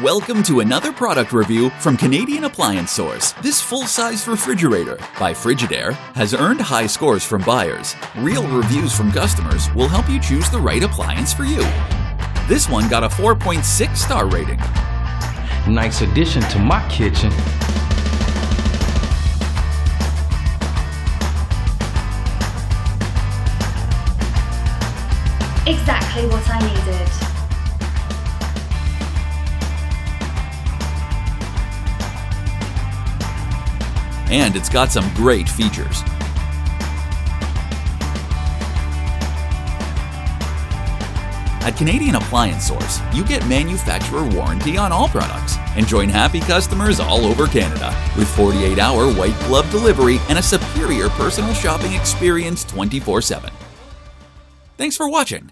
Welcome to another product review from Canadian Appliance Source. This full-size refrigerator by Frigidaire has earned high scores from buyers. Real reviews from customers will help you choose the right appliance for you. This one got a 4.6 star rating. Nice addition to my kitchen. Exactly what I needed. And it's got some great features. At Canadian Appliance Source, you get manufacturer warranty on all products and join happy customers all over Canada with 48-hour white glove delivery and a superior personal shopping experience 24/7. Thanks for watching.